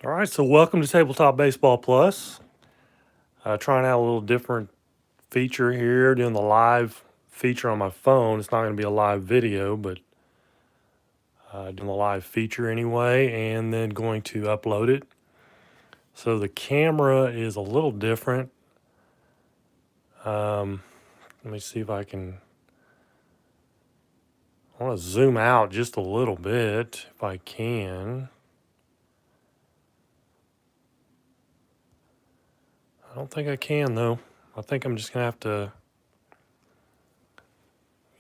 All right, so welcome to Tabletop Baseball Plus. Trying out a little different feature here, doing the live feature on my phone. It's not going to be a live video, but doing the live feature anyway, and then going to upload it. So the camera is a little different. Let me see if I can. I want to zoom out just a little bit if I can. I don't think I can though. I think I'm just going to have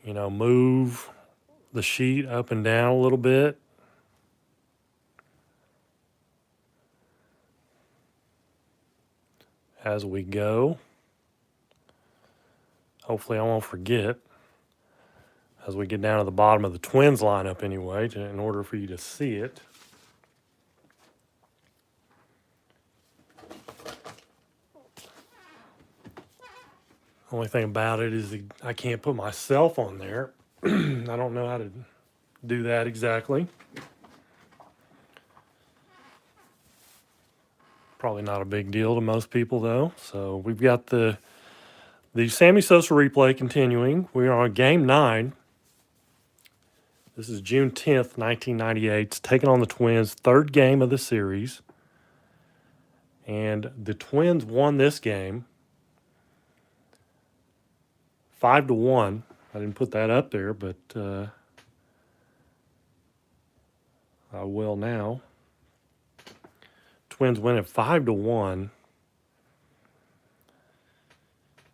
to, move the sheet up and down a little bit. As we go. Hopefully I won't forget as we get down to the bottom of the Twins lineup anyway, in order for you to see it. Only thing about it is I can't put myself on there. I don't know how to do that exactly. Probably not a big deal to most people though. So we've got the Sammy Sosa replay continuing. We are on game 9. This is June 10th, 1998. It's taking on the Twins, third game of the series. And the Twins won this game 5-1. I didn't put that up there, but I will now. Twins win at 5-1.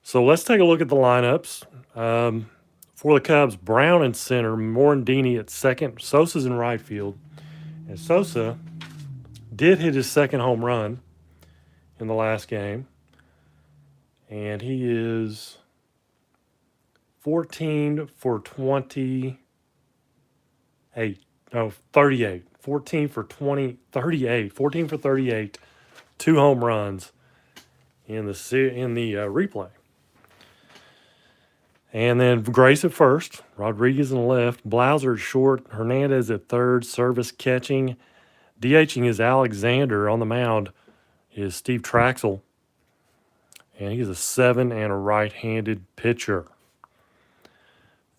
So let's take a look at the lineups. For the Cubs, Brown in center, Morandini at second, Sosa's in right field. And Sosa did hit his second home run in the last game. And he is 14 for 28. No, 38. 14 for 38. 14 for 38. 2 home runs in the replay. And then Grace at first, Rodriguez in left, Blauser at short, Hernandez at third, Service catching. DHing is Alexander. On the mound is Steve Traxel. And he's a 7 and a right-handed pitcher.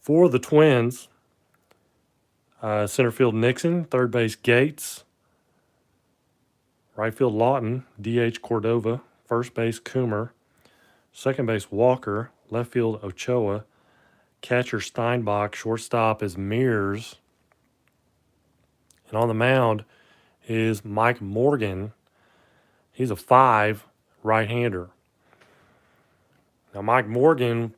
For the Twins, center field Nixon, third base Gates, right field Lawton, DH Cordova, first base Coomer, second base Walker, left field Ochoa, catcher Steinbach, shortstop is Mears, and on the mound is Mike Morgan. He's a 5 right-hander. Now Mike Morgan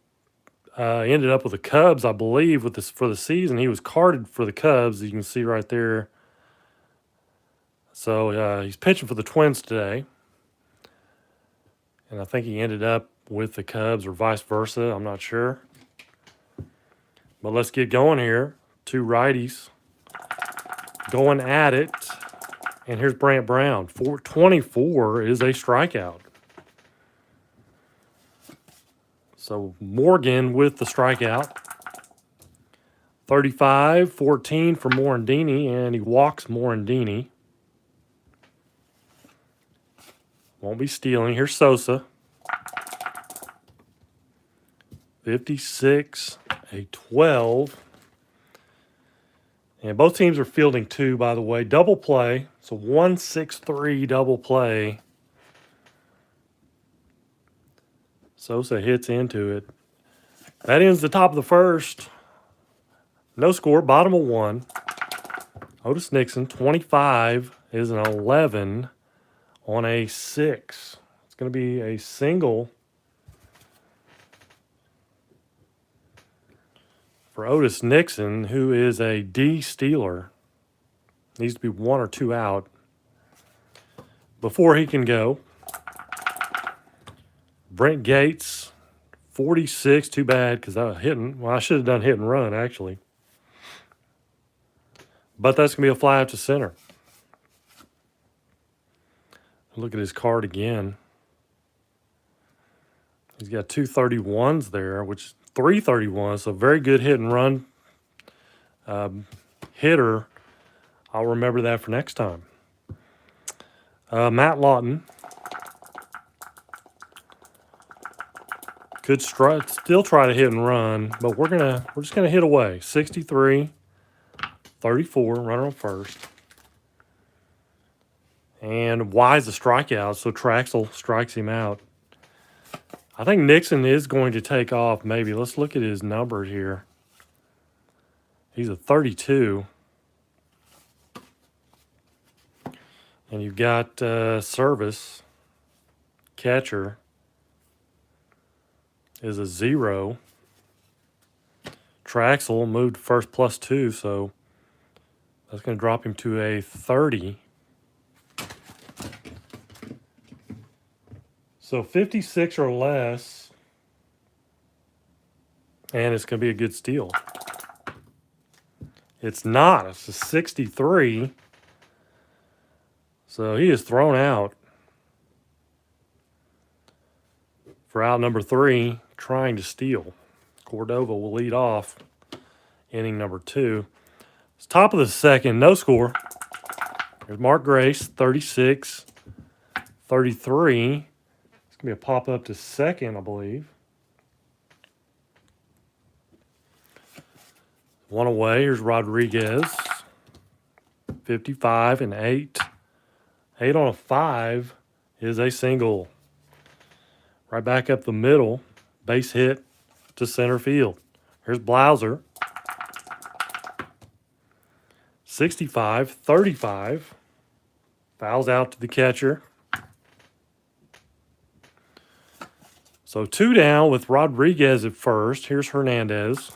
ended up with the Cubs, I believe, for the season. He was carded for the Cubs, you can see right there. So he's pitching for the Twins today. And I think he ended up with the Cubs or vice versa. I'm not sure. But let's get going here. 2 righties going at it. And here's Brant Brown. 424 is a strikeout. So Morgan with the strikeout. 35-14 for Morandini, and he walks Morandini. Won't be stealing. Here's Sosa. 56, a 12. And both teams are fielding 2, by the way. Double play. So 1-6-3 double play. Sosa hits into it. That ends the top of the first. No score, bottom of 1. Otis Nixon, 25, is an 11 on a 6. It's going to be a single for Otis Nixon, who is a D stealer. Needs to be 1 or 2 out before he can go. Brent Gates, 46. Too bad because I should have done hit and run, actually. But that's going to be a fly out to center. Look at his card again. He's got 2 31s there, which 331. So very good hit and run hitter. I'll remember that for next time. Matt Lawton could still try to hit and run, but we're just gonna hit away. 63, 34, runner on first. And Y's a strikeout, so Traxel strikes him out. I think Nixon is going to take off, maybe. Let's look at his numbers here. He's a 32. And you've got Service, catcher, is a 0. Traxel moved first +2, so that's going to drop him to a 30. So 56 or less, and it's going to be a good steal. It's not. It's a 63. So he is thrown out for out number 3, trying to steal. Cordova will lead off inning number 2. It's top of the second, no score. There's Mark Grace, 36, 33. It's going to be a pop-up to second, I believe. One away. Here's Rodriguez, 55 and 8. 8 on a 5 is a single. Right back up the middle, base hit to center field. Here's Blauser, 65, 35. Fouls out to the catcher. So 2 down with Rodriguez at first. Here's Hernandez.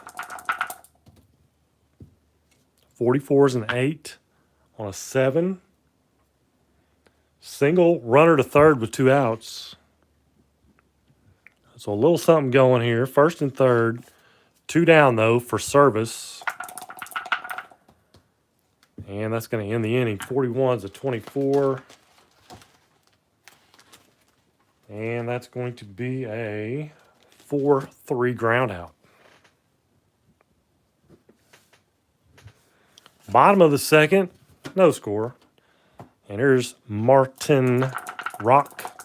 44's an 8 on a 7. Single, runner to third with 2 outs. So a little something going here. First and third. 2 down, though, for Service. And that's going to end the inning. 41's a 24. And that's going to be a 4-3 ground out. Bottom of the second, no score. And here's Martin Rock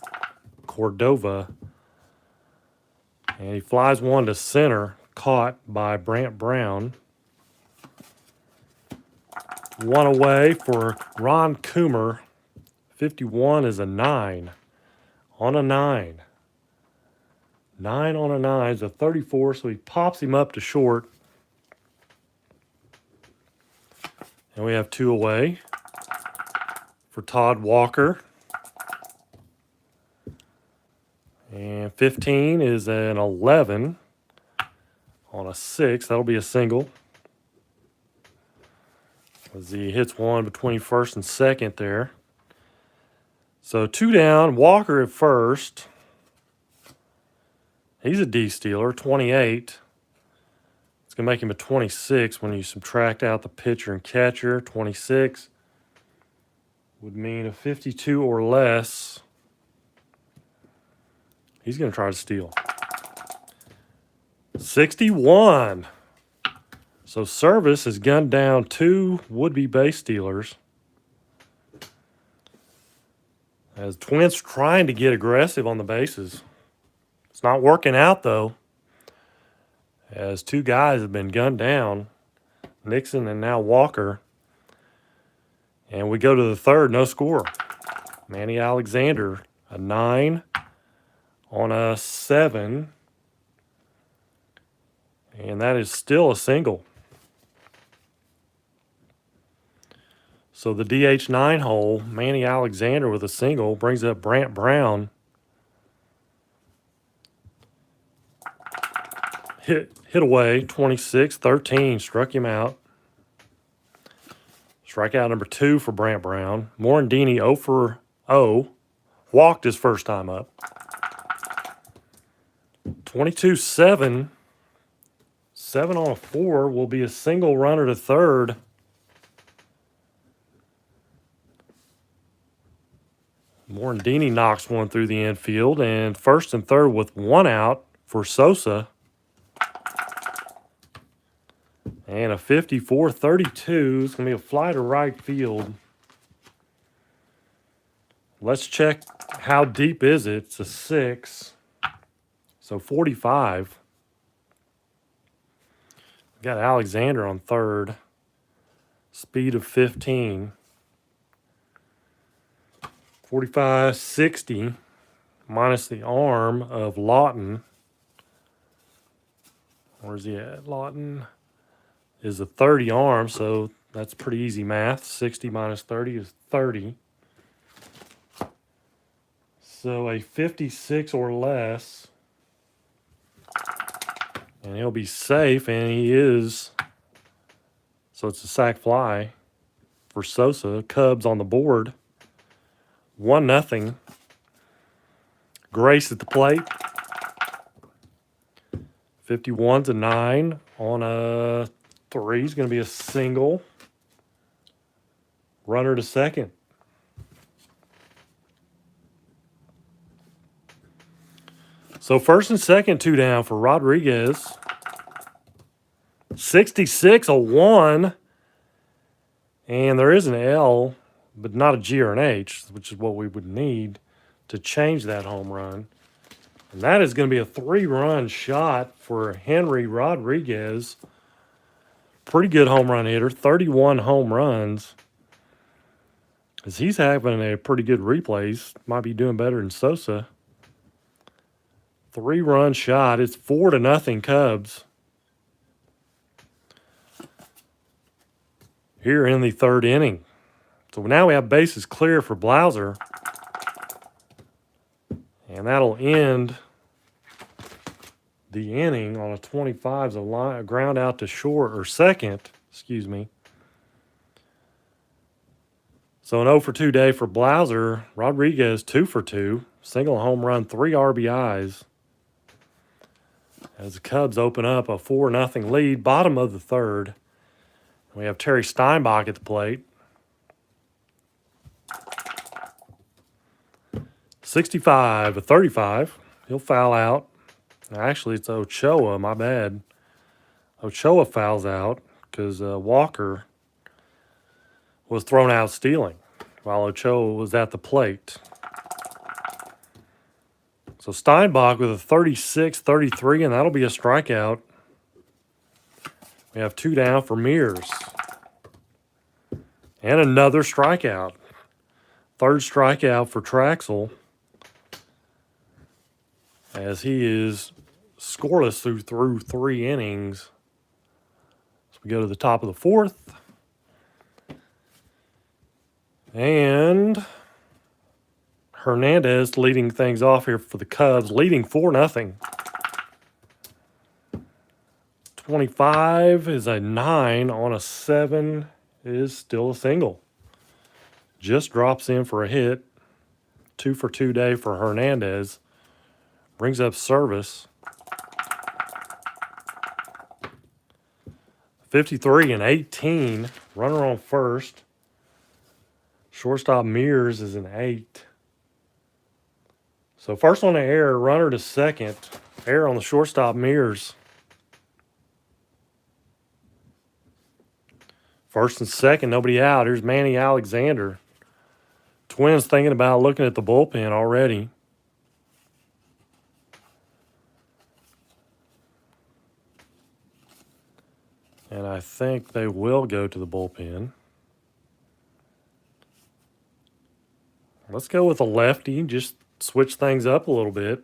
Cordova. And he flies one to center, caught by Brant Brown. 1 away for Ron Coomer. 51 is a 9 on a 9. 9 on a 9 is a 34, so he pops him up to short. And we have 2 away for Todd Walker. And 15 is an 11 on a 6. That'll be a single. As he hits one between first and second there. So 2 down, Walker at first. He's a D-stealer, 28. It's going to make him a 26 when you subtract out the pitcher and catcher. 26 would mean a 52 or less. He's going to try to steal. 61. So Service has gunned down 2 would-be base stealers. As Twins trying to get aggressive on the bases. It's not working out, though. As 2 guys have been gunned down. Nixon and now Walker. And we go to the third, no score. Manny Alexander, a 9 on a 7. And that is still a single. So the DH 9 hole, Manny Alexander with a single, brings up Brant Brown. Hit away, 26-13, struck him out. Strikeout number 2 for Brant Brown. Morandini 0 for 0. Walked his first time up. 22-7. 7 on a 4 will be a single runner to third. Morandini knocks one through the infield, and first and third with 1 out for Sosa. And a 54-32 is going to be a fly to right field. Let's check how deep is it. It's a 6. So 45. Got Alexander on third. Speed of 15. 45, 60. Minus the arm of Lawton. Where's he at? Lawton is a 30 arm, so that's pretty easy math. 60 minus 30 is 30. So a 56 or less. And he'll be safe, and he is. So it's a sack fly for Sosa. Cubs on the board. 1-0. Grace at the plate. 51's a 9 on a 3 is going to be a single. Runner to second. So first and second, 2 down for Rodriguez. 66, a 1. And there is an L, but not a G or an H, which is what we would need to change that home run. And that is going to be a 3-run shot for Henry Rodriguez. Pretty good home run hitter, 31 home runs. As he's having a pretty good replays, might be doing better than Sosa. 3-run shot. It's 4-0 Cubs. Here in the third inning. So now we have bases clear for Blauser. And that'll end the inning on a 25's a ground out to short, or second, excuse me. So an 0 for 2 day for Blauser. Rodriguez 2 for 2. Single home run, 3 RBIs. As the Cubs open up a 4-0 lead, bottom of the third. We have Terry Steinbach at the plate. 65, a 35. He'll foul out. Actually, it's Ochoa, my bad. Ochoa fouls out because Walker was thrown out stealing while Ochoa was at the plate. So Steinbach with a 36-33, and that'll be a strikeout. We have 2 down for Mears. And another strikeout. Third strikeout for Traxel, as he is scoreless through 3 innings. So we go to the top of the fourth. And Hernandez leading things off here for the Cubs, leading 4-0. 25 is a 9 on a 7 is still a single. Just drops in for a hit. 2 for 2 day for Hernandez. Brings up service. 53 and 18. Runner on first. Shortstop Mears is an 8. So first on the error, runner to second. Error on the shortstop Mears. First and second, nobody out. Here's Manny Alexander. Twins thinking about looking at the bullpen already. And I think they will go to the bullpen. Let's go with a lefty. Just switch things up a little bit.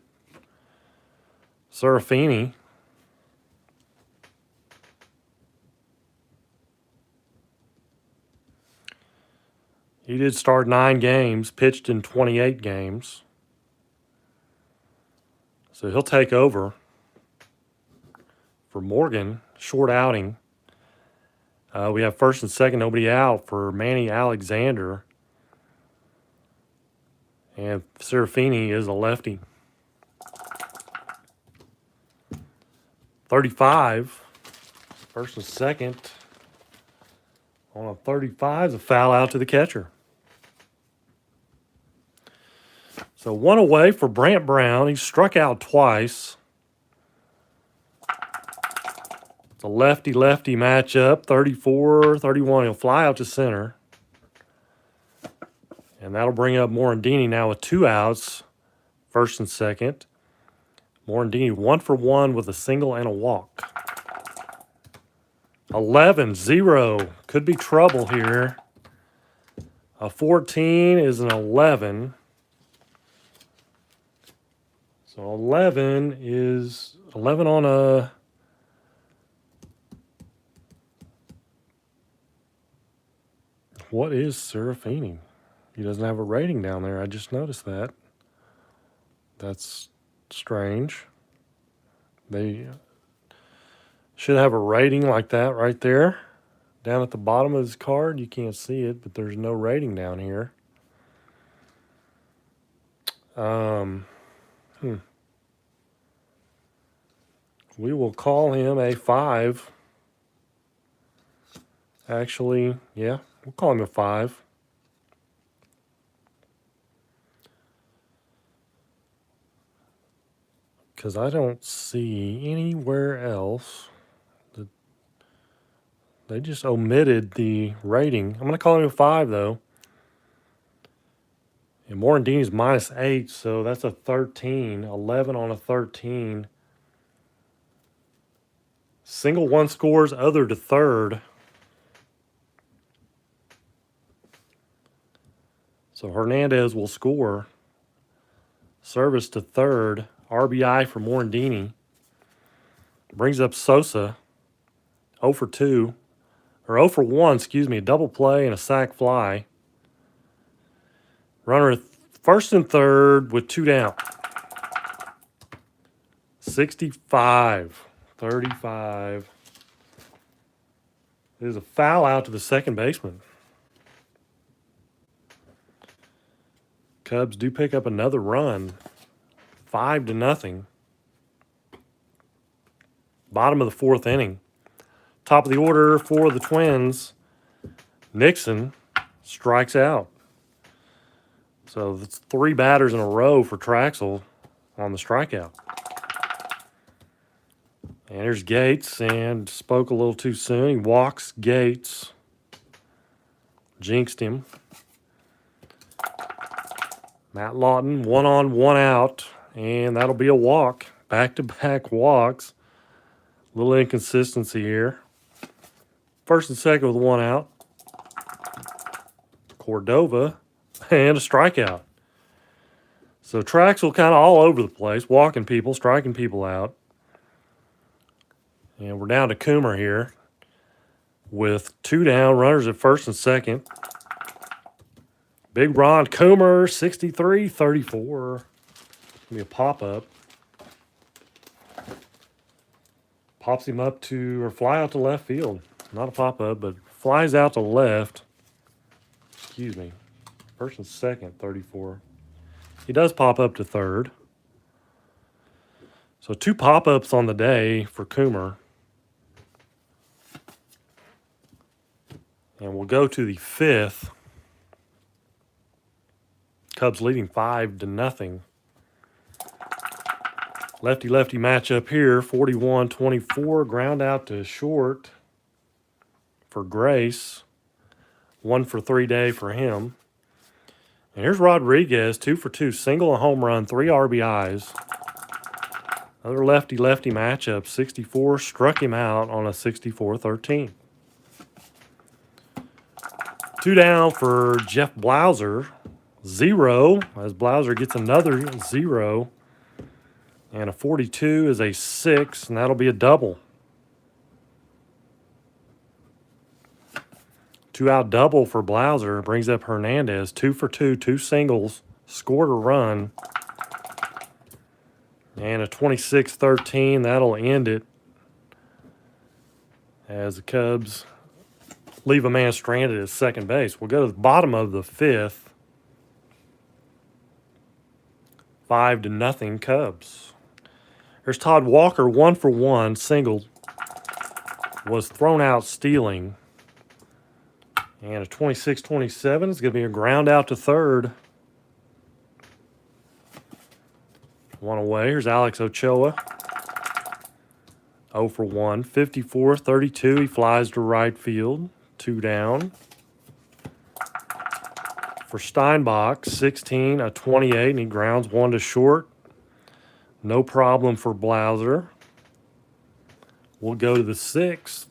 Serafini. He did start 9 games, pitched in 28 games. So he'll take over for Morgan. Short outing. We have first and second, nobody out for Manny Alexander. And Serafini is a lefty. 35. First and second. On a 35 is a foul out to the catcher. So 1 away for Brant Brown. He struck out twice. It's a lefty-lefty matchup. 34-31. He'll fly out to center. And that'll bring up Morandini now with 2 outs, first and second. Morandini 1 for 1 with a single and a walk. 11-0. Could be trouble here. A 14 is an 11. So 11 is 11 on a... What is Serafini? He doesn't have a rating down there. I just noticed that. That's strange. They should have a rating like that right there. Down at the bottom of his card. You can't see it, but there's no rating down here. We will call him a 5. Actually, yeah, we'll call him a 5. Because I don't see anywhere else that they just omitted the rating. I'm going to call him a 5, though. And Morandini's -8, so that's a 13. 11 on a 13. Single 1 scores, other to third. So Hernandez will score. Service to third. RBI for Morandini. Brings up Sosa. 0 for 2. Or 0 for 1, excuse me. A double play and a sac fly. Runner at first and third with 2 down. 65-35. There's a foul out to the second baseman. Cubs do pick up another run. 5-0. Bottom of the 4th inning. Top of the order for the Twins. Nixon strikes out. So that's 3 batters in a row for Traxel on the strikeout. And here's Gates, and spoke a little too soon. He walks Gates. Jinxed him. Matt Lawton, 1 on, 1 out. And that'll be a walk. Back-to-back walks. A little inconsistency here. First and second with 1 out. Cordova and a strikeout. So Traxel kind of all over the place, walking people, striking people out. And we're down to Coomer here with 2 down, runners at first and second. Big Ron Coomer, 63-34. Be a pop-up. Pops him up to, or fly out to left field. Not a pop-up, but flies out to left. Excuse me. First and second, 34. He does pop up to third. So 2 pop-ups on the day for Coomer. And we'll go to the 5th. Cubs leading 5-0. Lefty-lefty matchup here. 41-24. Ground out to short for Grace. 1 for 3 day for him. And here's Rodriguez, 2 for 2. Single, a home run, 3 RBIs. Another lefty-lefty matchup. 64 struck him out on a 64-13. 2 down for Jeff Blauser. 0 as Blauser gets another 0. And a 42 is a 6, and that'll be a double. 2-out double for Blauser brings up Hernandez. 2 for 2, 2 singles, scored a run. And a 26-13, that'll end it as the Cubs leave a man stranded at second base. We'll go to the bottom of the 5th. 5-0 Cubs. There's Todd Walker, 1 for 1, single. Was thrown out stealing. And a 26-27 is going to be a ground out to third. 1 away. Here's Alex Ochoa. 0 for 1. 54-32. He flies to right field. 2 down. for Steinbach, 16, a 28, and he grounds one to short. No problem for Blauser. We'll go to the 6th.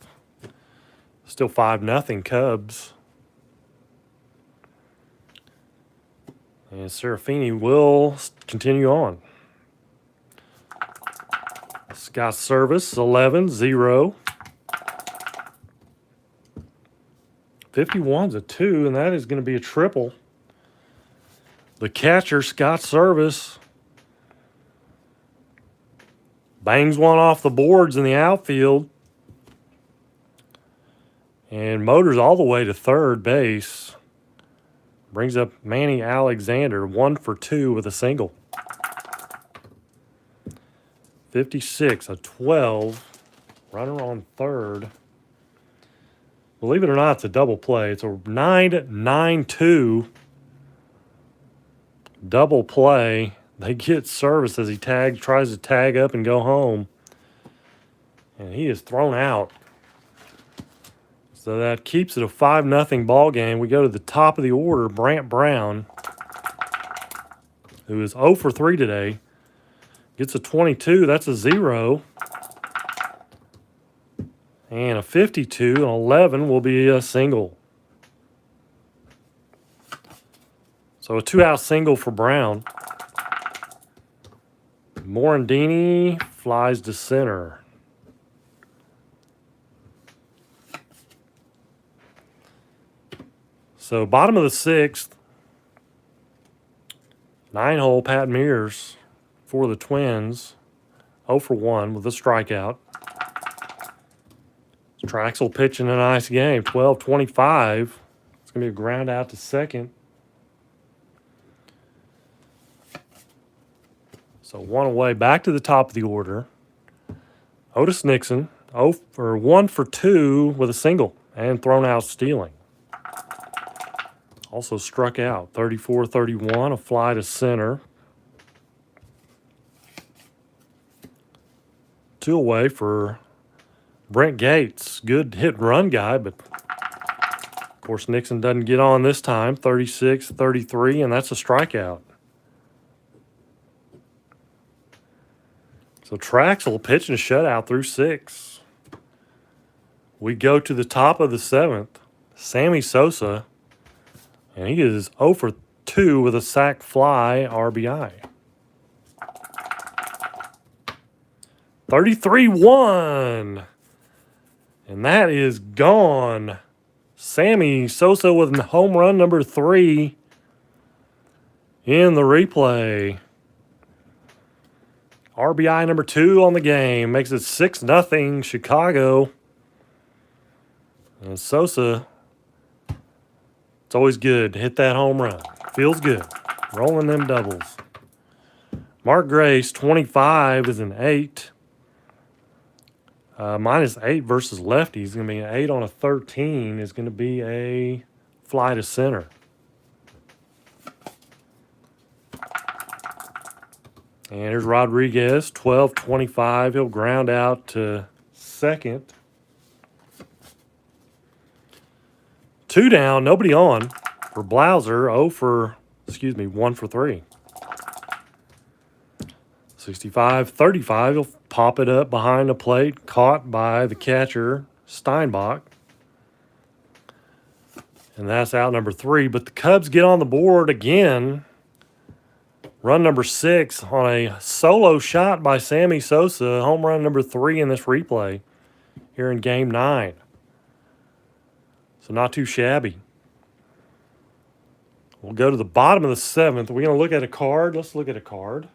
Still 5-0 Cubs. And Serafini will continue on. Scott Service, 11, 0. 51's a 2, and that is going to be a triple. The catcher, Scott Service, bangs one off the boards in the outfield and motors all the way to third base. Brings up Manny Alexander, 1 for 2 with a single. 56, a 12. Runner on third. Believe it or not, it's a double play. It's a 9-9-2 double play. They get Service as he tries to tag up and go home. And he is thrown out. So that keeps it a 5-0 ball game. We go to the top of the order, Brant Brown, who is 0 for 3 today. Gets a 22, that's a 0. And a 52, an 11 will be a single. So a 2-out single for Brown. Morandini flies to center. So bottom of the 6th, 9-hole Pat Mears for the Twins. 0 for 1 with a strikeout. Traxel pitching a nice game, 12-25. It's going to be a ground out to second. So one away, back to the top of the order. Otis Nixon, 1 for 2 with a single and thrown out stealing. Also struck out, 34-31, a fly to center. 2 away for Brent Gates. Good hit and run guy, but of course Nixon doesn't get on this time, 36-33, and that's a strikeout. So Traxel pitching a shutout through 6. We go to the top of the 7th. Sammy Sosa, and he is 0 for 2 with a sac fly RBI. 33-1. And that is gone. Sammy Sosa with home run number 3 in the replay. RBI number 2 on the game. Makes it 6-0 Chicago. And Sosa, it's always good to hit that home run. Feels good. Rolling them doubles. Mark Grace, 25 is an 8. -8 versus lefty is going to be an 8 on a 13. Is going to be a fly to center. And here's Rodriguez, 12-25. He'll ground out to second. 2 down, nobody on for Blauser. 1 for 3. 65-35. He'll pop it up behind the plate, caught by the catcher, Steinbach. And that's out number 3. But the Cubs get on the board again. Run number 6 on a solo shot by Sammy Sosa. Home run number 3 in this replay here in Game 9. So not too shabby. We'll go to the bottom of the 7th. We're going to look at a card. Let's look at a card.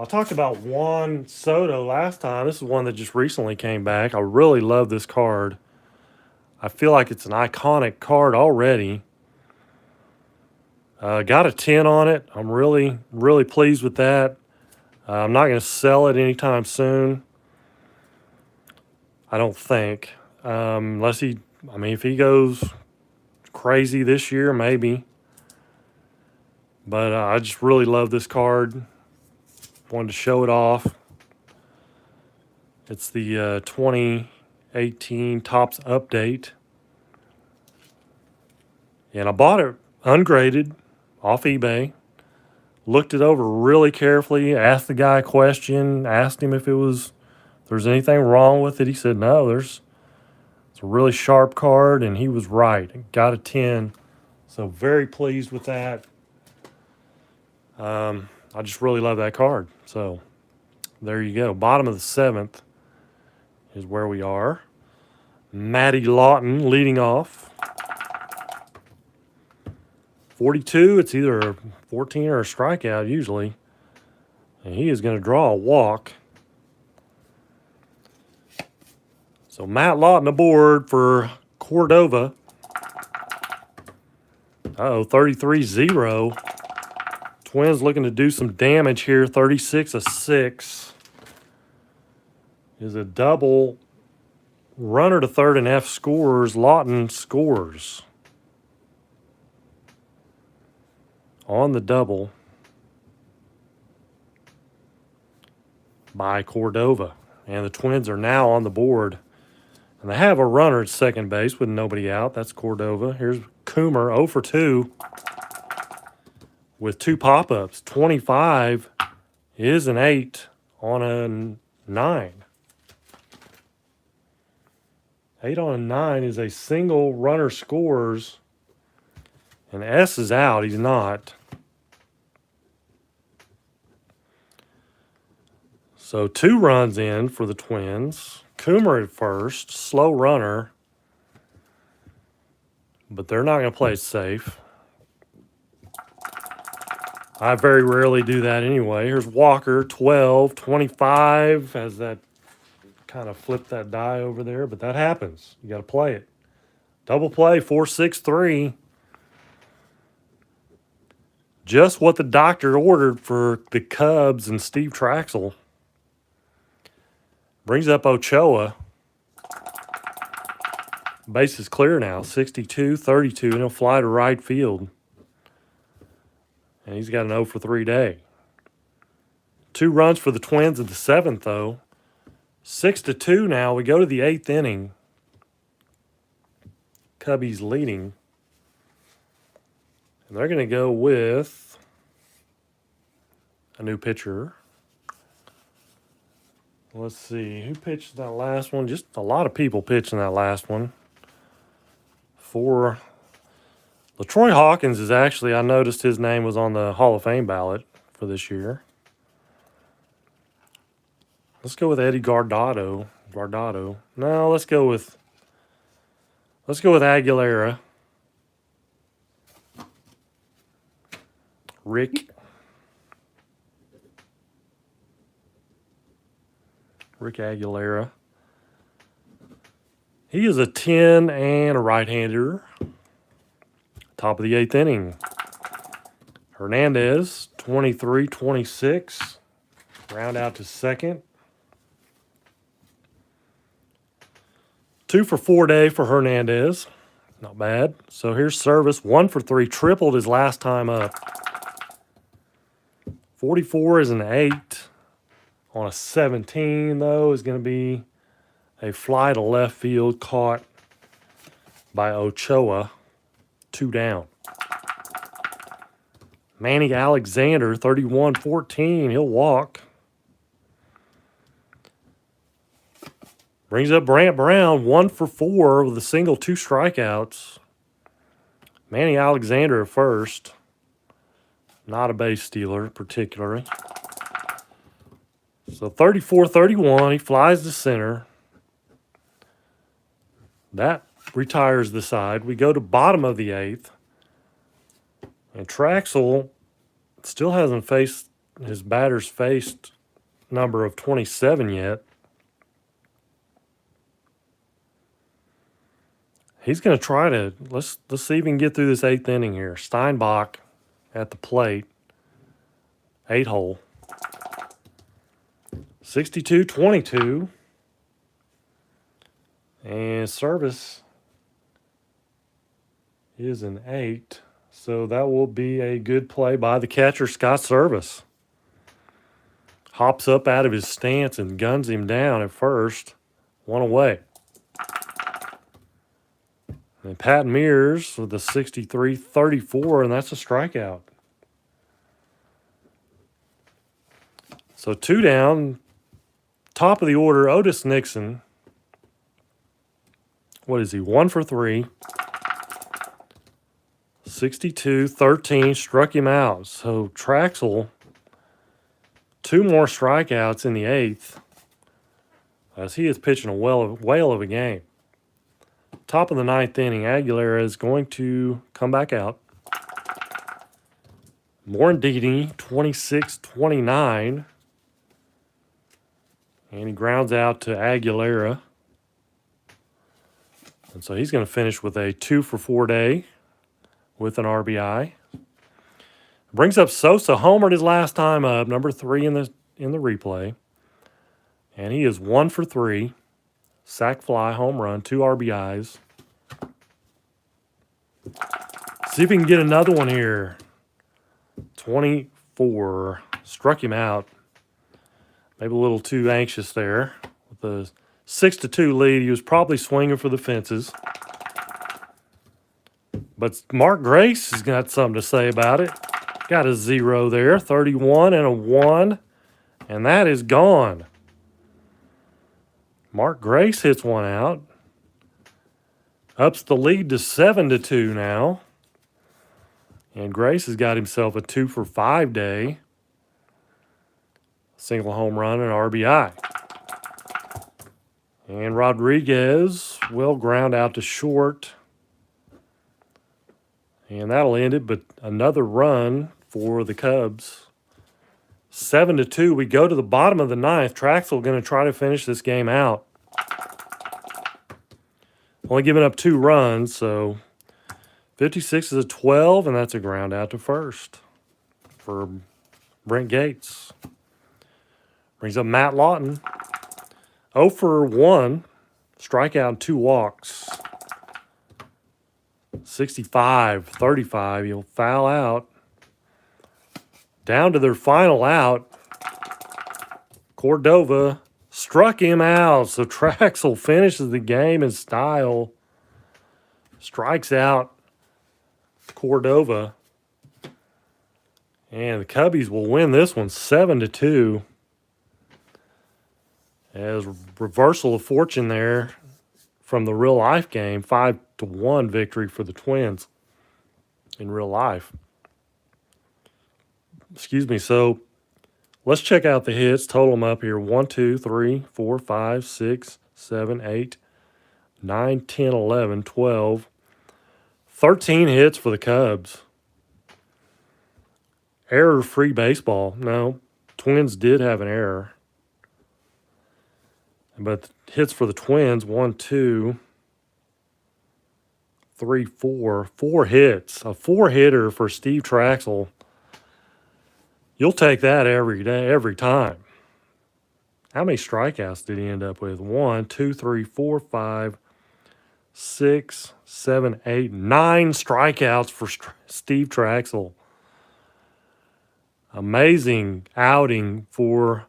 I talked about Juan Soto last time. This is one that just recently came back. I really love this card. I feel like it's an iconic card already. Got a 10 on it. I'm really, really pleased with that. I'm not going to sell it anytime soon. I don't think. If he goes crazy this year, maybe. But I just really love this card. Wanted to show it off. It's the 2018 Topps Update. And I bought it ungraded, off eBay. Looked it over really carefully, asked the guy a question, asked him if there's anything wrong with it. He said, no, it's a really sharp card, and he was right. Got a 10. So very pleased with that. I just really love that card. So there you go. Bottom of the 7th is where we are. Matty Lawton leading off. 42, it's either a 14 or a strikeout usually. And he is going to draw a walk. So Matt Lawton aboard for Cordova. Uh-oh, 33-0. Twins looking to do some damage here. 36-6 is a double. Runner to third and F scores. Lawton scores on the double by Cordova. And the Twins are now on the board. And they have a runner at second base with nobody out. That's Cordova. Here's Coomer, 0 for 2 with 2 pop-ups. 25 is an 8 on a 9. 8 on a 9 is a single. Runner scores. And S is out. He's not. So 2 runs in for the Twins. Coomer at first. Slow runner. But they're not going to play it safe. I very rarely do that anyway. Here's Walker, 12, 25. Has that kind of flipped that die over there, but that happens. You got to play it. Double play, 4-6-3. Just what the doctor ordered for the Cubs and Steve Traxel. Brings up Ochoa. Base is clear now, 62-32, and he'll fly to right field. And he's got an 0 for 3 day. 2 runs for the Twins in the 7th, though. 6-2 now. We go to the 8th inning. Cubbies leading. And they're going to go with a new pitcher. Let's see. Who pitched that last one? Just a lot of people pitching that last one. For LaTroy Hawkins is actually, I noticed his name was on the Hall of Fame ballot for this year. Let's go with Eddie Guardado. No, let's go with Aguilera. Rick Aguilera. He is a 10 and a right-hander. Top of the 8th inning. Hernandez, 23-26. Round out to second. 2 for 4 day for Hernandez. Not bad. So here's Service, 1 for 3. Tripled his last time up. 44 is an 8. On a 17, though, is going to be a fly to left field caught by Ochoa. 2 down. Manny Alexander, 31-14. He'll walk. Brings up Brant Brown, 1 for 4 with a single, 2 strikeouts. Manny Alexander at first. Not a base stealer, particularly. So 34-31, he flies to center. That retires the side. We go to bottom of the 8th. And Traxel still hasn't faced his batter's faced number of 27 yet. He's going to try to, let's see if he can get through this 8th inning here. Steinbach at the plate. 8-hole. 62-22. And Service is an 8. So that will be a good play by the catcher, Scott Service. Hops up out of his stance and guns him down at first. 1 away. And Pat Mears with the 63-34, and that's a strikeout. So 2 down. Top of the order, Otis Nixon. What is he? 1 for 3. 62-13, struck him out. So Traxel, 2 more strikeouts in the 8th, as he is pitching a whale of a game. Top of the 9th inning, Aguilera is going to come back out. Morandini, 26-29. And he grounds out to Aguilera. And so he's going to finish with a 2 for 4 day with an RBI. Brings up Sosa, homered his last time up, number 3 in the replay. And he is 1 for 3. Sac fly, home run, 2 RBIs. See if we can get another one here. 24. Struck him out. Maybe a little too anxious there. With the 6-2 lead, he was probably swinging for the fences. But Mark Grace has got something to say about it. Got a 0 there, 31 and a 1, and that is gone. Mark Grace hits one out. Ups the lead to 7-2 now. And Grace has got himself a 2 for 5 day. Single home run and RBI. And Rodriguez will ground out to short. And that'll end it, but another run for the Cubs. 7-2. We go to the bottom of the 9th. Traxel going to try to finish this game out. Only giving up 2 runs, so 56 is a 12, and that's a ground out to first for Brent Gates. Brings up Matt Lawton. 0 for 1. Strikeout and 2 walks. 65-35. He'll foul out. Down to their final out. Cordova struck him out. So Traxel finishes the game in style. Strikes out Cordova. And the Cubbies will win this one 7-2. As reversal of fortune there from the real life game, 5-1 victory for the Twins in real life. Excuse me. So let's check out the hits. Total them up here: 1, 2, 3, 4, 5, 6, 7, 8, 9, 10, 11, 12, 13 hits for the Cubs. Error-free baseball. No, Twins did have an error. But hits for the Twins: 1, 2, 3, 4. 4 hits. A 4-hitter for Steve Traxel. You'll take that every day, every time. How many strikeouts did he end up with? 1, 2, 3, 4, 5, 6, 7, 8, 9 strikeouts for Steve Traxel. Amazing outing for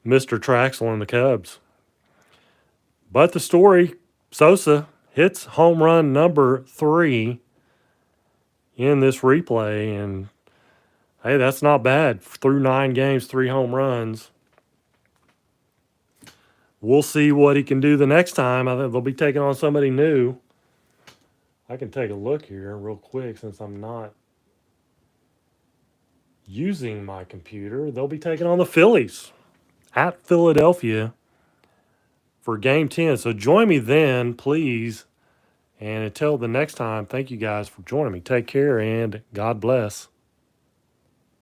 Mr. Traxel and the Cubs. But the story, Sosa hits home run number 3 in this replay, and hey, that's not bad. Through 9 games, 3 home runs. We'll see what he can do the next time. I think they'll be taking on somebody new. I can take a look here real quick since I'm not using my computer. They'll be taking on the Phillies at Philadelphia for Game 10. So join me then, please. And until the next time, thank you guys for joining me. Take care and God bless.